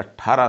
18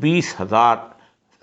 20,000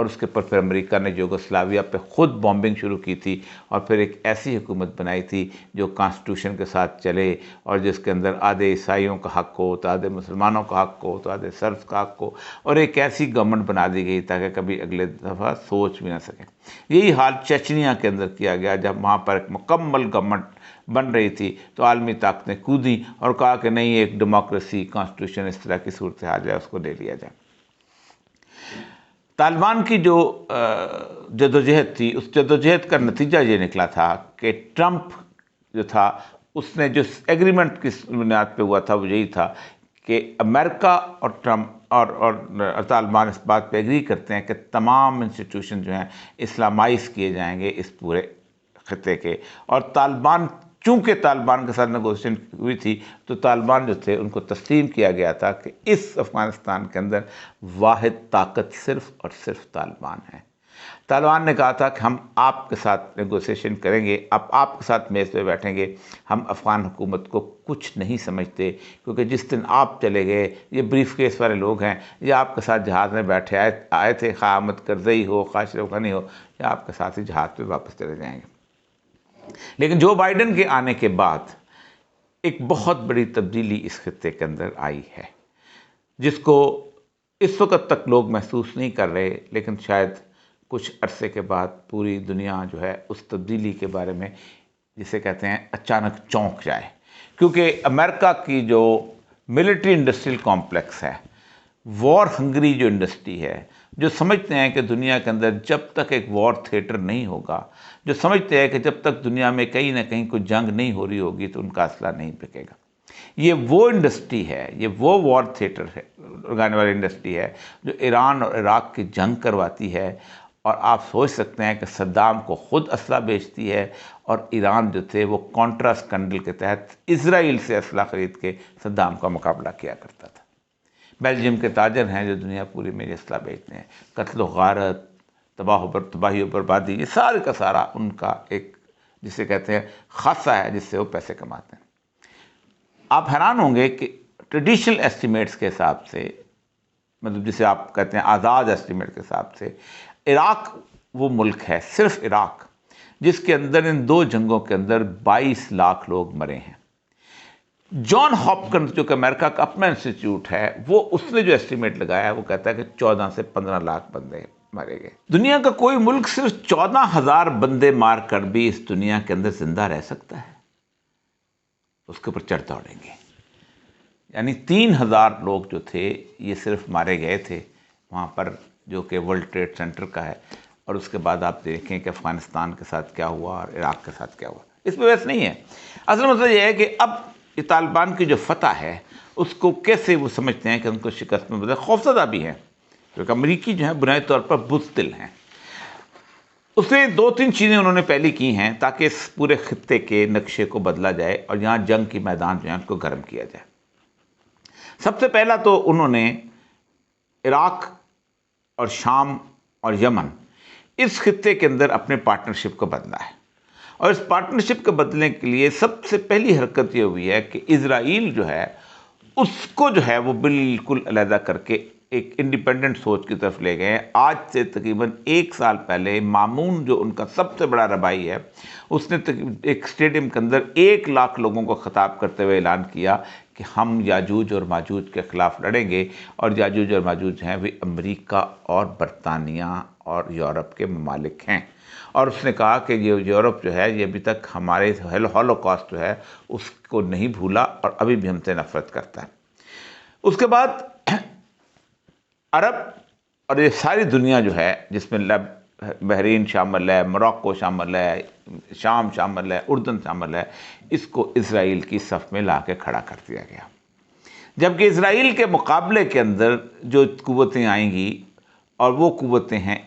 اور اس کے اوپر پھر امریکہ نے یوگوسلاویہ پہ خود بامبنگ شروع کی تھی اور پھر ایک ایسی حکومت بنائی تھی جو کانسٹیٹیوشن کے ساتھ چلے اور جس کے اندر آدھے عیسائیوں کا حق ہو تو آدھے مسلمانوں کا حق ہو تو آدھے سرف کا حق ہو، اور ایک ایسی گورنمنٹ بنا دی گئی تاکہ کبھی اگلے دفعہ سوچ بھی نہ سکیں۔ یہی حال چچنیا کے اندر کیا گیا، جب وہاں پر ایک مکمل گورنمنٹ بن رہی تھی تو عالمی طاقتیں کودیں اور کہا کہ نہیں، ایک ڈیموکریسی، کانسٹیٹیوشن، اس طرح کی صورتحال ہے، اس کو لے لیا جائے۔ طالبان کی جو جدوجہد تھی، اس جدوجہد کا نتیجہ یہ نکلا تھا کہ ٹرمپ جو تھا اس نے جو ایگریمنٹ کس بنیاد پہ ہوا تھا وہ یہی تھا کہ امریکہ اور ٹرمپ اور طالبان اس بات پہ ایگری کرتے ہیں کہ تمام انسٹیٹیوشن جو ہیں اسلامائز کیے جائیں گے اس پورے خطے کے، اور طالبان چونکہ طالبان کے ساتھ نیگوشیشن ہوئی تھی تو طالبان جو تھے ان کو تسلیم کیا گیا تھا کہ اس افغانستان کے اندر واحد طاقت صرف اور صرف طالبان ہے۔ طالبان نے کہا تھا کہ ہم آپ کے ساتھ نیگوشیشن کریں گے، آپ کے ساتھ میز پہ بیٹھیں گے، ہم افغان حکومت کو کچھ نہیں سمجھتے، کیونکہ جس دن آپ چلے گئے، یہ بریف کیس والے لوگ ہیں، یہ آپ کے ساتھ جہاز میں بیٹھے آئے تھے، خواہ احمد کرزئی ہو، خواہ اشرف غنی ہو، یا آپ کے ساتھ ہی جہاز پہ واپس چلے جائیں گے۔ لیکن جو بائیڈن کے آنے کے بعد ایک بہت بڑی تبدیلی اس خطے کے اندر آئی ہے، جس کو اس وقت تک لوگ محسوس نہیں کر رہے، لیکن شاید کچھ عرصے کے بعد پوری دنیا جو ہے اس تبدیلی کے بارے میں، جسے کہتے ہیں، اچانک چونک جائے، کیونکہ امریکہ کی جو ملٹری انڈسٹریل کمپلیکس ہے، وار ہنگری جو انڈسٹری ہے، جو سمجھتے ہیں کہ دنیا کے اندر جب تک ایک وار تھیٹر نہیں ہوگا، جو سمجھتے ہیں کہ جب تک دنیا میں کہیں نہ کہیں کوئی جنگ نہیں ہو رہی ہوگی تو ان کا اسلحہ نہیں بکے گا، یہ وہ انڈسٹری ہے، یہ وہ وار تھیٹر ہے، لگانے والی انڈسٹری ہے جو ایران اور عراق کی جنگ کرواتی ہے، اور آپ سوچ سکتے ہیں کہ صدام کو خود اسلحہ بیچتی ہے، اور ایران جو تھے وہ کانٹرا اسکینڈل کے تحت اسرائیل سے اسلحہ خرید کے صدام کا مقابلہ کیا کرتا تھا۔ بیلجیم کے تاجر ہیں جو دنیا پوری میں یہ اسلحہ بیچتے ہیں، قتل و غارت، تباہی و بربادی، یہ سارے کا سارا ان کا ایک، جسے کہتے ہیں، خاصہ ہے جس سے وہ پیسے کماتے ہیں۔ آپ حیران ہوں گے کہ ٹریڈیشنل ایسٹیمیٹس کے حساب سے، مطلب جسے آپ کہتے ہیں آزاد ایسٹیمیٹ کے حساب سے، عراق وہ ملک ہے، صرف عراق، جس کے اندر ان دو جنگوں کے اندر 22 لاکھ لوگ مرے ہیں۔ جان ہاپکنز جو کہ امریکہ کا اپنا انسٹیٹیوٹ ہے، وہ اس نے جو ایسٹیمیٹ لگایا ہے وہ کہتا ہے کہ 14 سے 15 لاکھ بندے مارے گئے۔ دنیا کا کوئی ملک صرف 14,000 بندے مار کر بھی اس دنیا کے اندر زندہ رہ سکتا ہے؟ اس کے اوپر چڑھ دوڑیں گے۔ یعنی 3,000 لوگ جو تھے یہ صرف مارے گئے تھے وہاں پر، جو کہ ورلڈ ٹریڈ سینٹر کا ہے، اور اس کے بعد آپ دیکھیں کہ افغانستان کے ساتھ کیا ہوا اور عراق کے ساتھ کیا ہوا۔ اس میں بحث نہیں ہے، اصل مسئلہ یہ ہے کہ اب یہ طالبان کی جو فتح ہے اس کو کیسے وہ سمجھتے ہیں کہ ان کو شکست میں بدل، خوفزدہ بھی ہیں، کیونکہ امریکی جو ہیں بنیادی طور پر بزدل ہیں۔ اس نے 2-3 چیزیں انہوں نے پہلی کی ہیں تاکہ اس پورے خطے کے نقشے کو بدلا جائے اور یہاں جنگ کی میدان جو ہیں ان کو گرم کیا جائے۔ سب سے پہلا تو انہوں نے عراق اور شام اور یمن، اس خطے کے اندر اپنے پارٹنرشپ کو بدلا ہے، اور اس پارٹنرشپ کو بدلنے کے لیے سب سے پہلی حرکت یہ ہوئی ہے کہ اسرائیل جو ہے اس کو جو ہے وہ بالکل علیحدہ کر کے ایک انڈیپینڈنٹ سوچ کی طرف لے گئے ہیں۔ آج سے تقریباً 1 سال پہلے مامون جو ان کا سب سے بڑا ربائی ہے، اس نے ایک اسٹیڈیم کے اندر 1 لاکھ لوگوں کو خطاب کرتے ہوئے اعلان کیا کہ ہم یاجوج اور ماجوج کے خلاف لڑیں گے، اور یاجوج اور ماجوج ہیں وہ امریکہ اور برطانیہ اور یورپ کے ممالک ہیں، اور اس نے کہا کہ یہ یورپ جو ہے یہ ابھی تک ہمارے ہولوکاسٹ جو ہے اس کو نہیں بھولا اور ابھی بھی ہم سے نفرت کرتا ہے۔ اس کے بعد عرب اور یہ ساری دنیا جو ہے، جس میں بحرین شامل ہے، موراکو شامل ہے، شام شامل ہے، اردن شامل ہے، اس کو اسرائیل کی صف میں لا کے کھڑا کر دیا گیا۔ جبکہ اسرائیل کے مقابلے کے اندر جو قوتیں آئیں گی، اور وہ قوتیں ہیں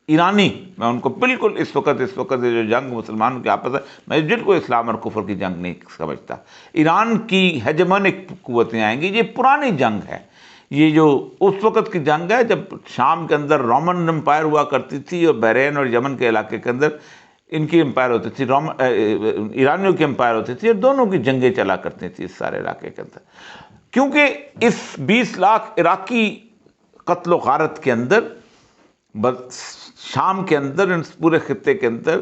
ایرانی، میں ان کو بالکل اس وقت جو جنگ مسلمانوں کے آپس ہے، میں جن کو اسلام اور کفر کی جنگ نہیں سمجھتا، ایران کی ہیجمونک قوتیں آئیں گی۔ یہ پرانی جنگ ہے، یہ جو اس وقت کی جنگ ہے جب شام کے اندر رومن امپائر ہوا کرتی تھی، اور بحرین اور یمن کے علاقے کے اندر ان کی امپائر ہوتی تھی، ایرانیوں کی امپائر ہوتی تھی، اور دونوں کی جنگیں چلا کرتی تھیں اس سارے علاقے کے اندر۔ کیونکہ اس 20 لاکھ عراقی قتل و غارت کے اندر شام کے اندر، اس پورے خطے کے اندر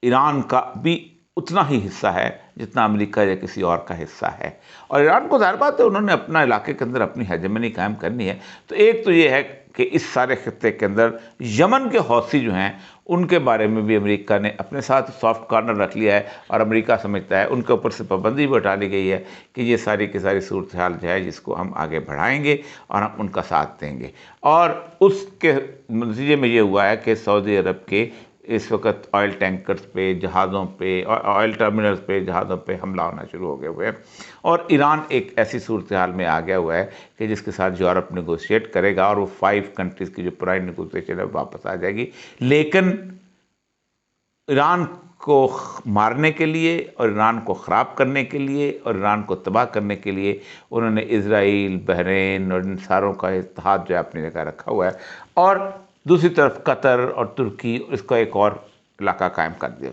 ایران کا بھی اتنا ہی حصہ ہے جتنا امریکہ یا کسی اور کا حصہ ہے، اور ایران کو ظاہر بات ہے انہوں نے اپنا علاقے کے اندر اپنی ہیجمنی قائم کرنی ہے۔ تو ایک تو یہ ہے کہ اس سارے خطے کے اندر یمن کے حوثی جو ہیں ان کے بارے میں بھی امریکہ نے اپنے ساتھ سافٹ کارنر رکھ لیا ہے، اور امریکہ سمجھتا ہے ان کے اوپر سے پابندی بھی اٹھا لی گئی ہے کہ یہ ساری کی ساری صورتحال جو ہے جس کو ہم آگے بڑھائیں گے اور ہم ان کا ساتھ دیں گے۔ اور اس کے نتیجے میں یہ ہوا ہے کہ سعودی عرب کے اس وقت آئل ٹینکرز پہ، جہازوں پہ، آئل ٹرمینلز پہ، جہازوں پہ حملہ ہونا شروع ہو گئے ہوئے ہیں، اور ایران ایک ایسی صورتحال میں آ گیا ہوا ہے کہ جس کے ساتھ یورپ نیگوشیٹ کرے گا، اور وہ 5 کنٹریز کی جو پرائم نیگوشیشن ہے واپس آ جائے گی۔ لیکن ایران کو مارنے کے لیے اور ایران کو خراب کرنے کے لیے اور ایران کو تباہ کرنے کے لیے انہوں نے اسرائیل، بحرین اور ان ساروں کا اتحاد جو ہے اپنی جگہ رکھا ہوا ہے، اور دوسری طرف قطر اور ترکی اس کا ایک اور علاقہ قائم کر دیا۔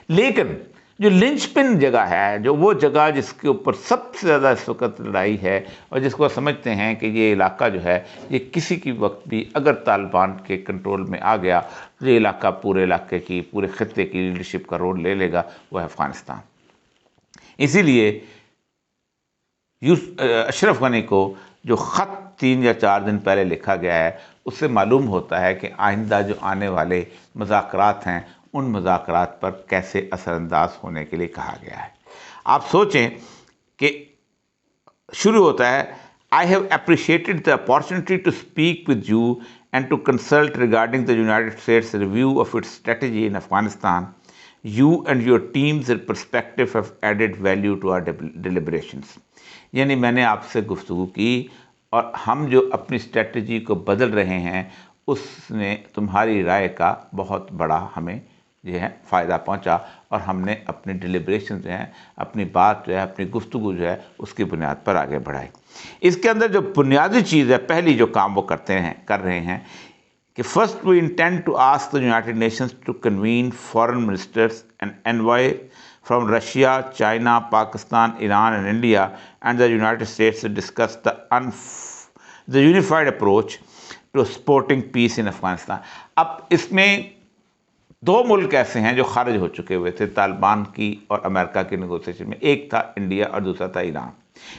لیکن جو لنچ پن جگہ ہے، جو وہ جگہ جس کے اوپر سب سے زیادہ اس وقت لڑائی ہے، اور جس کو سمجھتے ہیں کہ یہ علاقہ جو ہے یہ کسی کی وقت بھی اگر طالبان کے کنٹرول میں آ گیا تو یہ علاقہ پورے علاقے کی، پورے خطے کی لیڈرشپ کا رول لے لے گا، وہ ہے افغانستان۔ اسی لیے اشرف غنی کو جو خط 3 یا 4 دن پہلے لکھا گیا ہے، اس سے معلوم ہوتا ہے کہ آئندہ جو آنے والے مذاکرات ہیں ان مذاکرات پر کیسے اثر انداز ہونے کے لیے کہا گیا ہے۔ آپ سوچیں کہ شروع ہوتا ہے I have appreciated the opportunity to speak with you and to consult regarding the United States review of its strategy in Afghanistan. You and your team's perspective have added value to our deliberations. یعنی میں نے آپ سے گفتگو کی اور ہم جو اپنی اسٹریٹجی کو بدل رہے ہیں اس نے تمہاری رائے کا بہت بڑا ہمیں جو ہے فائدہ پہنچا، اور ہم نے اپنی ڈیلیبریشن جو ہیں، اپنی بات جو ہے، اپنی گفتگو جو ہے اس کی بنیاد پر آگے بڑھائی۔ اس کے اندر جو بنیادی چیز ہے، پہلی جو کام وہ کر رہے ہیں کہ first we intend to ask the United Nations to convene foreign ministers and envoy from Russia, China, Pakistan, Iran and India and the United States to discuss the unified approach to supporting peace in Afghanistan. اب اس میں 2 ملک ایسے ہیں جو خارج ہو چکے ہوئے تھے طالبان کی اور امریکہ کی نیگوسیشن میں، ایک تھا انڈیا اور دوسرا تھا ایران،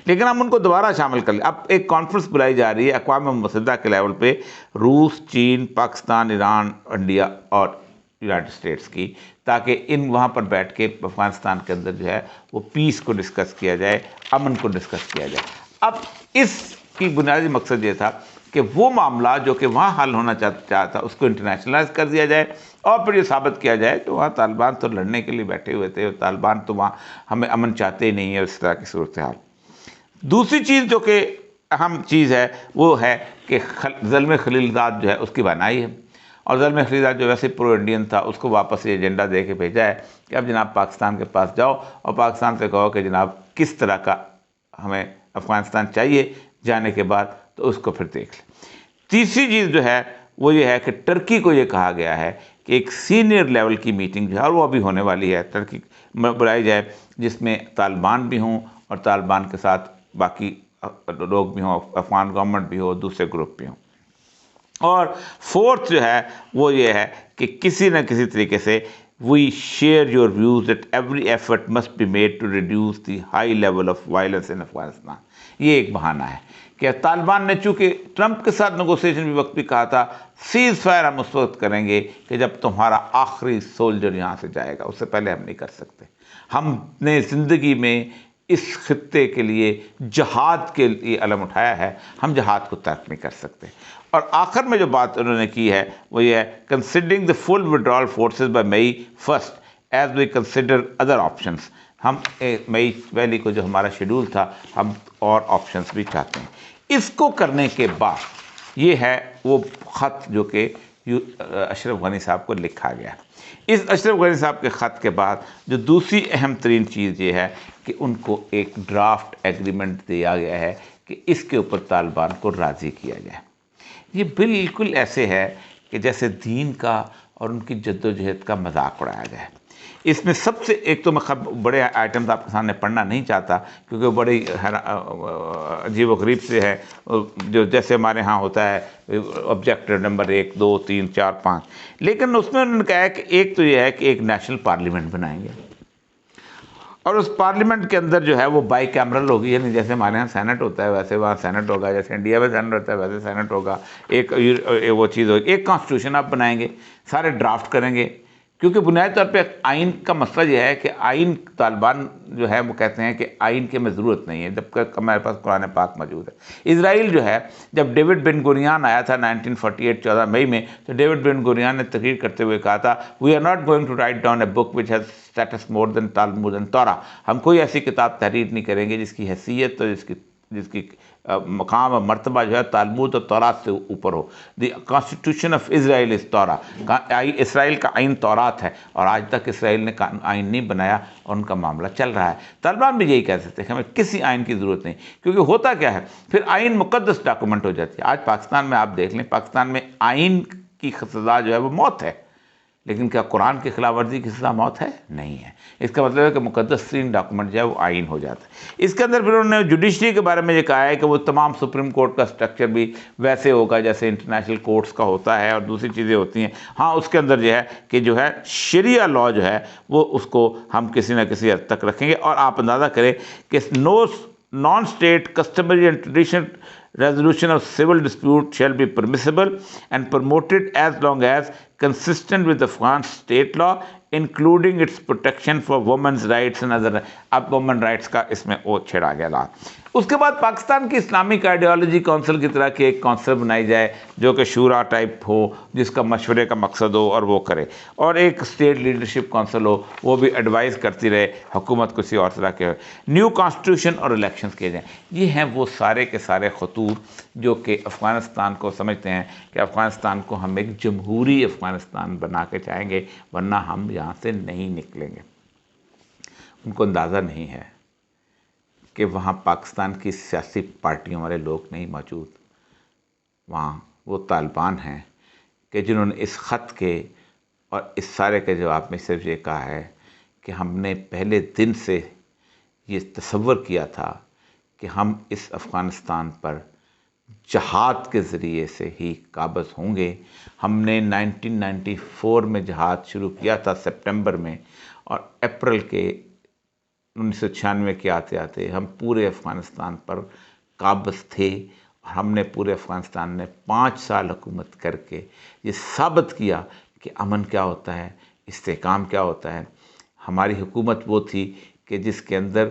لیکن ہم ان کو دوبارہ شامل کر لیں۔ اب ایک کانفرنس بلائی جا رہی ہے اقوام متحدہ کے لیول پہ، روس، چین، پاکستان، ایران، انڈیا اور یونائٹڈ اسٹیٹس کی، تاکہ وہاں پر بیٹھ کے افغانستان کے اندر جو ہے وہ پیس کو ڈسکس کیا جائے، امن کو ڈسکس کیا جائے۔ اب اس کی بنیادی مقصد یہ تھا کہ وہ معاملہ جو کہ وہاں حل ہونا چاہتا تھا اس کو انٹرنیشنلائز کر دیا جائے، اور پھر یہ ثابت کیا جائے کہ وہاں طالبان تو لڑنے کے لیے بیٹھے ہوئے تھے، اور طالبان تو وہاں ہمیں امن چاہتے ہی نہیں ہے، اس طرح کی صورتحال۔ دوسری چیز جو کہ اہم چیز ہے وہ ہے کہ زلمے خلیلزاد جو ہے اس کی بنائی ہے، اور زلمے خلیلزاد جو ویسے پرو انڈین تھا اس کو واپس یہ ایجنڈا دے کے بھیجا ہے کہ اب جناب پاکستان کے پاس جاؤ اور پاکستان سے کہو کہ جناب کس طرح کا ہمیں افغانستان چاہیے جانے کے بعد، تو اس کو پھر دیکھ لیں۔ تیسری چیز جو ہے وہ یہ ہے کہ ٹرکی کو یہ کہا گیا ہے کہ ایک سینئر لیول کی میٹنگ جو ہے، اور وہ ابھی ہونے والی ہے، ٹرکی بلائی جائے جس میں طالبان بھی ہوں اور طالبان کے ساتھ باقی لوگ بھی ہوں، افغان گورنمنٹ بھی ہو، دوسرے گروپ بھی ہوں۔ اور فورتھ جو ہے وہ یہ ہے کہ کسی نہ کسی طریقے سے we share your views that every effort must be made to reduce the high level of violence in Afghanistan. یہ ایک بہانہ ہے کہ طالبان نے چونکہ ٹرمپ کے ساتھ نیگوسیشن بھی وقت بھی کہا تھا سیز فائر ہم اس وقت کریں گے کہ جب تمہارا آخری سولجر یہاں سے جائے گا، اس سے پہلے ہم نہیں کر سکتے۔ ہم نے زندگی میں اس خطے کے لیے جہاد کے لیے علم اٹھایا ہے، ہم جہاد کو ترک نہیں کر سکتے۔ اور آخر میں جو بات انہوں نے کی ہے وہ یہ ہے considering the full withdrawal forces by May 1st as we consider other options. ہم مئی پہلی کو جو ہمارا شیڈول تھا ہم اور آپشنس بھی چاہتے ہیں۔ اس کو کرنے کے بعد یہ ہے وہ خط جو کہ اشرف غنی صاحب کو لکھا گیا۔ اس اشرف غنی صاحب کے خط کے بعد جو دوسری اہم ترین چیز یہ ہے کہ ان کو ایک ڈرافٹ ایگریمنٹ دیا گیا ہے کہ اس کے اوپر طالبان کو راضی کیا جائے۔ یہ بالکل ایسے ہے کہ جیسے دین کا اور ان کی جد و جہد کا مذاق اڑایا جائے۔ اس میں سب سے ایک تو میں بڑے آئٹمز آپ کے سامنے پڑھنا نہیں چاہتا کیونکہ وہ بڑی عجیب و غریب سے ہے، جو جیسے ہمارے ہاں ہوتا ہے آبجیکٹو نمبر 1 2 3 4 5، لیکن اس میں انہوں نے کہا ہے کہ ایک تو یہ ہے کہ ایک نیشنل پارلیمنٹ بنائیں گے، اور اس پارلیمنٹ کے اندر جو ہے وہ بائی کیمرل ہوگی، یعنی جیسے ہمارے یہاں سینٹ ہوتا ہے ویسے وہاں سینٹ ہوگا، جیسے انڈیا میں سینٹ ہوتا ہے ویسے سینٹ ہوگا، ایک وہ چیز ہوگی، ایک کانسٹیٹیوشن آپ بنائیں گے، سارے ڈرافٹ کریں گے، کیونکہ بنیادی طور پہ آئین کا مسئلہ یہ ہے کہ آئین طالبان جو ہے وہ کہتے ہیں کہ آئین کی ہمیں ضرورت نہیں ہے جب کہ ہمارے پاس قرآن پاک موجود ہے۔ اسرائیل جو ہے، جب ڈیوڈ بن گوریان آیا تھا 1948 14 مئی میں، تو ڈیوڈ بن گوریان نے تقریر کرتے ہوئے کہا تھا we are not going to write down a book which has status more than Talmud and Torah, ہم کوئی ایسی کتاب تحریر نہیں کریں گے جس کی حیثیت اور جس کی مقام اور مرتبہ جو ہے تالمود اور تورات سے اوپر ہو۔ دی کانسٹیٹیوشن آف اسرائیل از تورا، اسرائیل کا آئین تورات ہے، اور آج تک اسرائیل نے آئین نہیں بنایا اور ان کا معاملہ چل رہا ہے۔ طالبان بھی یہی کہہ سکتے ہیں کہ ہمیں کسی آئین کی ضرورت نہیں، کیونکہ ہوتا کیا ہے پھر آئین مقدس ڈاکومنٹ ہو جاتی ہے۔ آج پاکستان میں آپ دیکھ لیں، پاکستان میں آئین کی سزا جو ہے وہ موت ہے، لیکن کیا قرآن کی خلاف ورزی کی سزا موت ہے؟ نہیں ہے۔ اس کا مطلب ہے کہ مقدس ترین ڈاکومنٹ جو ہے وہ آئین ہو جاتا ہے۔ اس کے اندر پھر انہوں نے جوڈیشری کے بارے میں یہ کہا ہے کہ وہ تمام سپریم کورٹ کا سٹرکچر بھی ویسے ہوگا جیسے انٹرنیشنل کورٹس کا ہوتا ہے اور دوسری چیزیں ہوتی ہیں۔ ہاں اس کے اندر جو ہے کہ جو ہے شریعہ لاء جو ہے وہ اس کو ہم کسی نہ کسی حد تک رکھیں گے، اور آپ اندازہ کریں کہ non state customary and traditional resolution of civil dispute shall be permissible and promoted as long as consistent with the Afghan state law including its protection for women's rights and other۔ اب women rights کا اس میں وہ چھڑا گیا لا۔ اس کے بعد پاکستان کی Islamic ideology council کی طرح کی ایک کونسل بنائی جائے جو کہ شورا ٹائپ ہو، جس کا مشورے کا مقصد ہو اور وہ کرے، اور ایک اسٹیٹ لیڈرشپ کونسل ہو، وہ بھی ایڈوائز کرتی رہے حکومت کسی اور طرح کے۔ نیو کانسٹیٹیوشن اور الیکشنز کیے جائیں۔ یہ ہیں وہ سارے کے سارے خطوط جو کہ افغانستان کو سمجھتے ہیں کہ افغانستان کو ہم ایک جمہوری افغانستان بنا کے چاہیں گے، ورنہ ہم یہاں سے نہیں نکلیں گے۔ ان کو اندازہ نہیں ہے کہ وہاں پاکستان کی سیاسی پارٹیوں والے لوگ نہیں موجود، وہاں وہ طالبان ہیں کہ جنہوں نے اس خط کے اور اس سارے کے جواب میں صرف یہ کہا ہے کہ ہم نے پہلے دن سے یہ تصور کیا تھا کہ ہم اس افغانستان پر جہاد کے ذریعے سے ہی قابض ہوں گے۔ ہم نے 1994 میں جہاد شروع کیا تھا سپٹمبر میں، اور اپریل کے 1996 کے آتے آتے ہم پورے افغانستان پر قابض تھے، اور ہم نے پورے افغانستان میں 5 سال حکومت کر کے یہ ثابت کیا کہ امن کیا ہوتا ہے، استحکام کیا ہوتا ہے۔ ہماری حکومت وہ تھی کہ جس کے اندر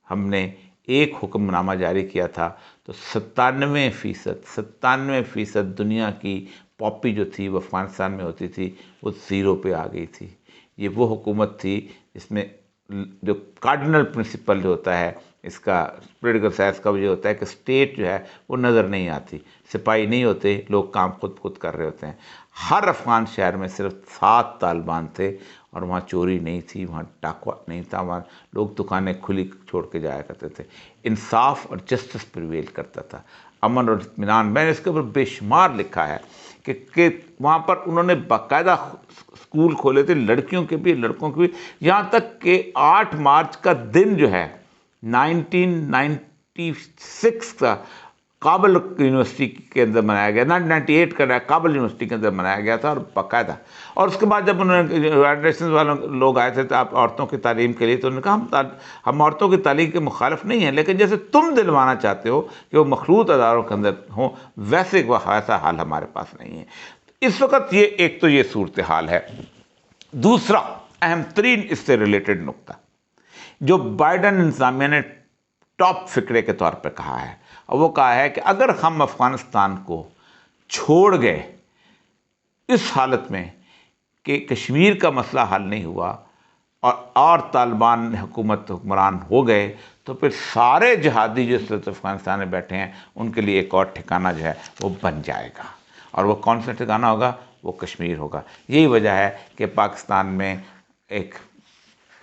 ہم نے ایک حکم نامہ جاری کیا تھا تو 97% دنیا کی پاپی جو تھی وہ افغانستان میں ہوتی تھی، وہ 0 پہ آ گئی تھی۔ یہ وہ حکومت تھی جس میں جو کارڈنل پرنسپل جو ہوتا ہے اس کا پولیٹیکل سائنس کا یہ ہوتا ہے کہ اسٹیٹ جو ہے وہ نظر نہیں آتی، سپاہی نہیں ہوتے، لوگ کام خود کر رہے ہوتے ہیں۔ ہر افغان شہر میں صرف 7 طالبان تھے، اور وہاں چوری نہیں تھی، وہاں ڈاکہ نہیں تھا، وہاں لوگ دکانیں کھلی چھوڑ کے جایا کرتے تھے، انصاف اور جسٹس پریویل کرتا تھا، امن اور اطمینان۔ میں نے اس کے اوپر بے شمار لکھا ہے کہ وہاں پر انہوں نے باقاعدہ اسکول کھولے تھے، لڑکیوں کے بھی لڑکوں کے بھی، یہاں تک کہ 8 مارچ کا دن جو ہے 1996 کا کابل یونیورسٹی کے اندر منایا گیا، 1998 کا کابل یونیورسٹی کے اندر منایا گیا تھا، اور باقاعدہ۔ اور اس کے بعد جب انہوں نے یونائٹڈ نیشنز والوں لوگ آئے تھے تو آپ عورتوں کی تعلیم کے لیے، تو انہوں نے کہا ہم عورتوں کی تعلیم کے مخالف نہیں ہیں، لیکن جیسے تم دلوانا چاہتے ہو کہ وہ مخلوط اداروں کے اندر ہوں، ویسا حال ہمارے پاس نہیں ہے۔ اس وقت یہ ایک تو یہ صورتحال ہے۔ دوسرا اہم ترین اس سے ریلیٹڈ نقطہ جو بائیڈن انتظامیہ نے ٹاپ فکرے کے طور پہ کہا ہے، اور وہ کہا ہے کہ اگر ہم افغانستان کو چھوڑ گئے اس حالت میں کہ کشمیر کا مسئلہ حل نہیں ہوا اور طالبان حکمران ہو گئے، تو پھر سارے جہادی جو اس وقت افغانستان میں بیٹھے ہیں ان کے لیے ایک اور ٹھکانہ جو ہے وہ بن جائے گا، اور وہ کون سا ٹھکانہ ہوگا؟ وہ کشمیر ہوگا۔ یہی وجہ ہے کہ پاکستان میں ایک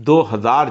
2,000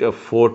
4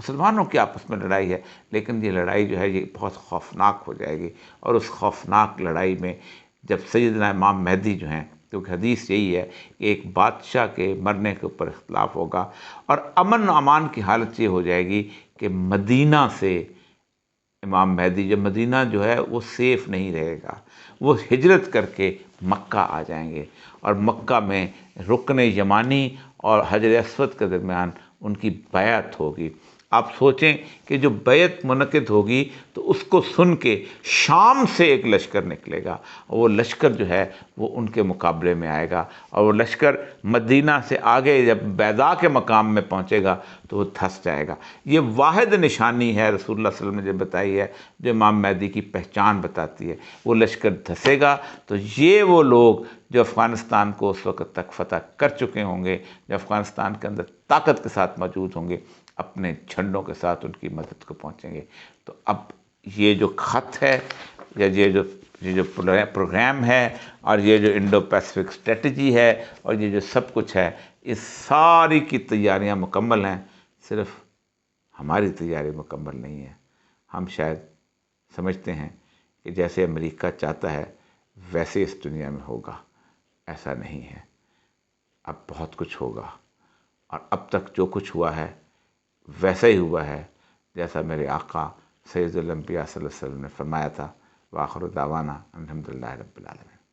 مسلمانوں کی آپس میں لڑائی ہے، لیکن یہ لڑائی جو ہے یہ بہت خوفناک ہو جائے گی، اور اس خوفناک لڑائی میں جب سیدنا امام مہدی جو ہیں، کیونکہ حدیث یہی ہے کہ ایک بادشاہ کے مرنے کے اوپر اختلاف ہوگا، اور امن و امان کی حالت یہ ہو جائے گی کہ مدینہ سے امام مہدی، جب مدینہ جو ہے وہ سیف نہیں رہے گا، وہ ہجرت کر کے مکہ آ جائیں گے، اور مکہ میں رکن یمانی اور حجر اسود کے درمیان ان کی بیعت ہوگی۔ آپ سوچیں کہ جو بیعت منعقد ہوگی تو اس کو سن کے شام سے ایک لشکر نکلے گا، اور وہ لشکر جو ہے وہ ان کے مقابلے میں آئے گا، اور وہ لشکر مدینہ سے آگے جب بیضاء کے مقام میں پہنچے گا تو وہ دھس جائے گا۔ یہ واحد نشانی ہے رسول اللہ صلی اللہ علیہ وسلم نے جو بتائی ہے، جو امام مہدی کی پہچان بتاتی ہے۔ وہ لشکر دھسے گا تو یہ وہ لوگ جو افغانستان کو اس وقت تک فتح کر چکے ہوں گے، جو افغانستان کے اندر طاقت کے ساتھ موجود ہوں گے، اپنے جھنڈوں کے ساتھ ان کی مدد کو پہنچیں گے۔ تو اب یہ جو خط ہے، یا یہ جو پروگرام ہے، اور یہ جو انڈو پیسفک اسٹریٹجی ہے، اور یہ جو سب کچھ ہے، اس ساری کی تیاریاں مکمل ہیں، صرف ہماری تیاری مکمل نہیں ہے۔ ہم شاید سمجھتے ہیں کہ جیسے امریکہ چاہتا ہے ویسے اس دنیا میں ہوگا، ایسا نہیں ہے۔ اب بہت کچھ ہوگا، اور اب تک جو کچھ ہوا ہے ویسا ہی ہوا ہے جیسا میرے آقا سید الانبیاء صلی اللہ علیہ وسلم نے فرمایا تھا۔ وآخر دعوانا الحمدللہ رب العالمین۔